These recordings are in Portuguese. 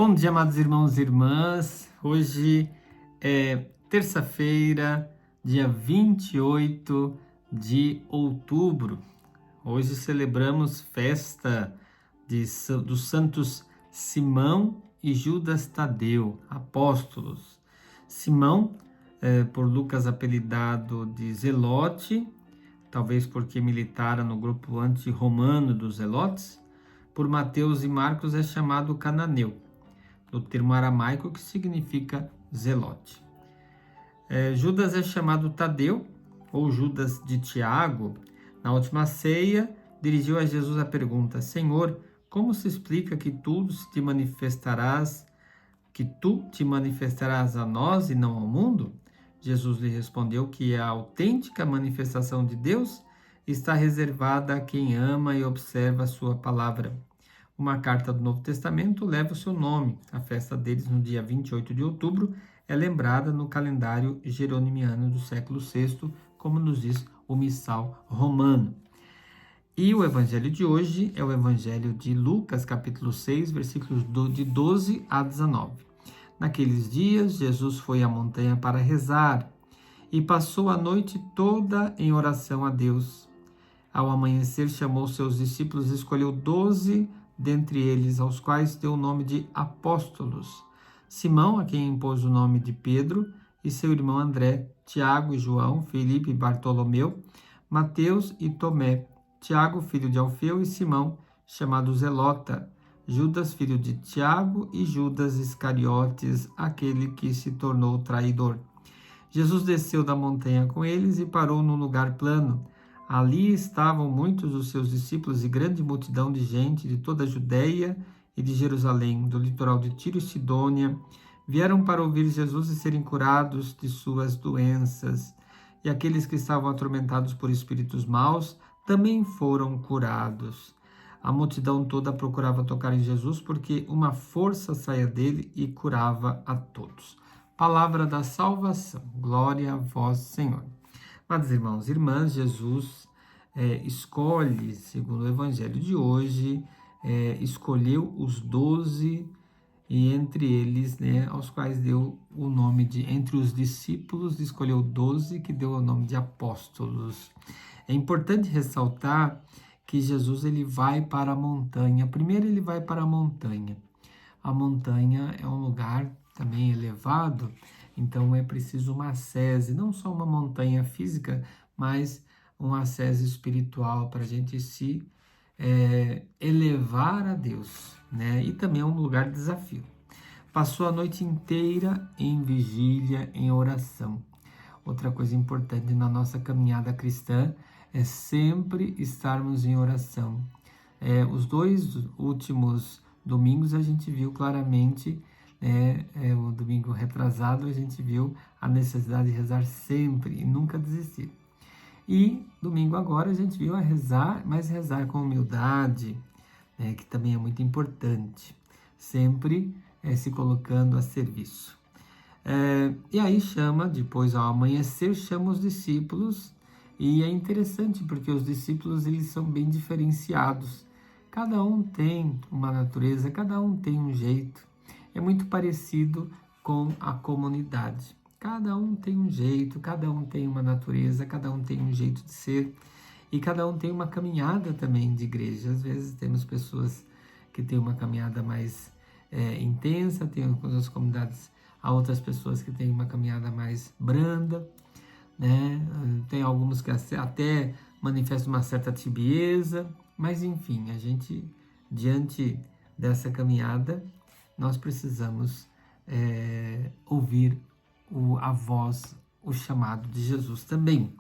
Bom dia, amados irmãos e irmãs. Hoje é terça-feira, dia 28 de outubro. Hoje celebramos festa dos santos Simão e Judas Tadeu, apóstolos. Simão, por Lucas apelidado de Zelote, talvez porque militara no grupo anti-romano dos Zelotes. Por Mateus e Marcos é chamado Cananeu, do termo aramaico que significa zelote. Judas é chamado Tadeu, ou Judas de Tiago. Na última ceia, dirigiu a Jesus a pergunta: Senhor, como se explica que tu te manifestarás a nós e não ao mundo? Jesus lhe respondeu que a autêntica manifestação de Deus está reservada a quem ama e observa a sua palavra. Uma carta do Novo Testamento leva o seu nome. A festa deles, no dia 28 de outubro, é lembrada no calendário jeronimiano do século VI, como nos diz o Missal romano. E o evangelho de hoje é o evangelho de Lucas, capítulo 6, versículos de 12 a 19. Naqueles dias, Jesus foi à montanha para rezar e passou a noite toda em oração a Deus. Ao amanhecer, chamou seus discípulos e escolheu 12 dentre eles, aos quais deu o nome de apóstolos: Simão, a quem impôs o nome de Pedro, e seu irmão André, Tiago e João, Filipe e Bartolomeu, Mateus e Tomé, Tiago, filho de Alfeu, e Simão, chamado Zelota, Judas, filho de Tiago, e Judas Iscariotes, aquele que se tornou traidor. Jesus desceu da montanha com eles e parou num lugar plano. Ali estavam muitos dos seus discípulos e grande multidão de gente de toda a Judéia e de Jerusalém, do litoral de Tiro e Sidônia. Vieram para ouvir Jesus e serem curados de suas doenças. E aqueles que estavam atormentados por espíritos maus também foram curados. A multidão toda procurava tocar em Jesus, porque uma força saía dele e curava a todos. Palavra da salvação. Glória a vós, Senhor. Amados irmãos e irmãs, Jesus escolhe, segundo o evangelho de hoje, escolheu os 12 e entre eles, aos quais deu o nome de, entre os discípulos, escolheu 12 que deu o nome de apóstolos. É importante ressaltar que Jesus ele vai para a montanha. Primeiro ele vai para a montanha. A montanha é um lugar também elevado, então é preciso uma ascese, não só uma montanha física, mas uma ascese espiritual para a gente se elevar a Deus, E também é um lugar de desafio. Passou a noite inteira em vigília, em oração. Outra coisa importante na nossa caminhada cristã é sempre estarmos em oração. Os 2 últimos domingos a gente viu claramente, o domingo retrasado a gente viu a necessidade de rezar sempre e nunca desistir. E domingo agora a gente viu a rezar, mas rezar com humildade, que também é muito importante, sempre se colocando a serviço. E aí depois ao amanhecer, chama os discípulos, e é interessante porque os discípulos eles são bem diferenciados. Cada um tem uma natureza, cada um tem um jeito. É muito parecido com a comunidade. Cada um tem um jeito, cada um tem uma natureza, cada um tem um jeito de ser. E cada um tem uma caminhada também de igreja. Às vezes temos pessoas que têm uma caminhada mais intensa, tem outras comunidades, há outras pessoas que têm uma caminhada mais branda, Tem alguns que até manifestam uma certa tibieza, mas enfim, a gente, diante dessa caminhada, nós precisamos ouvir a voz, o chamado de Jesus também.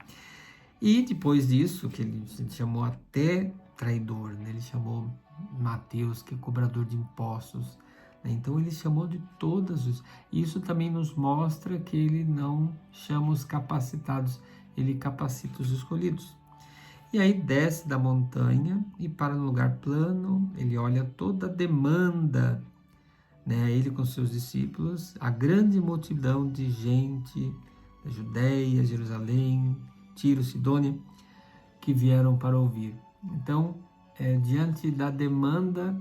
E depois disso, que ele chamou até traidor, Ele chamou Mateus, que é cobrador de impostos, Então ele chamou de todas. Isso também nos mostra que ele não chama os capacitados, ele capacita os escolhidos. E aí desce da montanha e para no lugar plano, ele olha toda a demanda, ele com seus discípulos, a grande multidão de gente da Judéia, Jerusalém, Tiro, Sidônia, que vieram para ouvir. Então, diante da demanda,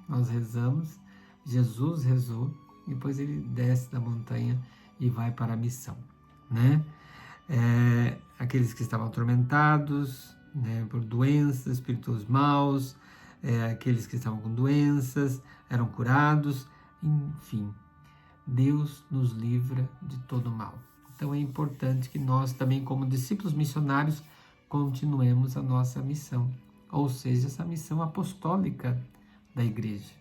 nós rezamos, Jesus rezou, depois ele desce da montanha e vai para a missão, né? Aqueles que estavam atormentados, né, por doenças, espíritos maus, aqueles que estavam com doenças, eram curados, enfim, Deus nos livra de todo mal. Então é importante que nós também, como discípulos missionários, continuemos a nossa missão, ou seja, essa missão apostólica da igreja.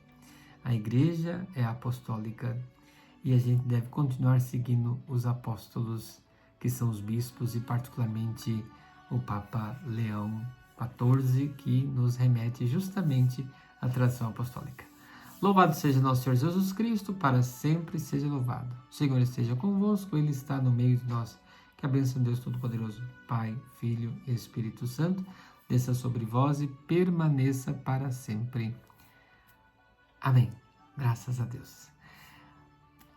A igreja é apostólica e a gente deve continuar seguindo os apóstolos, que são os bispos, e particularmente o Papa Leão XIV, que nos remete justamente à tradição apostólica. Louvado seja nosso Senhor Jesus Cristo, para sempre seja louvado. O Senhor esteja convosco, Ele está no meio de nós. Que a bênção de Deus Todo-Poderoso, Pai, Filho e Espírito Santo, desça sobre vós e permaneça para sempre. Amém. Graças a Deus.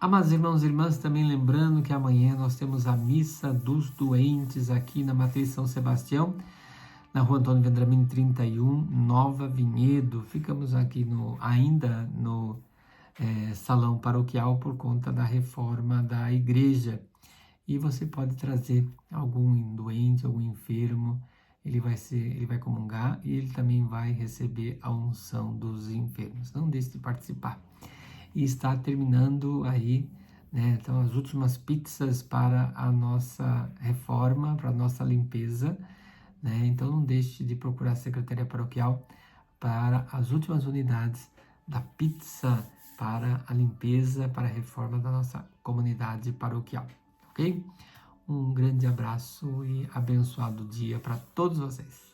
Amados irmãos e irmãs, também lembrando que amanhã nós temos a Missa dos Doentes aqui na Matriz São Sebastião, na Rua Antônio Vendramini 31, Nova Vinhedo. Ficamos aqui ainda no salão paroquial por conta da reforma da igreja. E você pode trazer algum doente, algum enfermo, ele vai comungar e ele também vai receber a unção dos enfermos. Não deixe de participar. E está terminando aí, né, então, as últimas pizzas para a nossa reforma, para a nossa limpeza, né? Então não deixe de procurar a Secretaria Paroquial para as últimas unidades da pizza para a limpeza, para a reforma da nossa comunidade paroquial, ok? Um grande abraço e abençoado dia para todos vocês.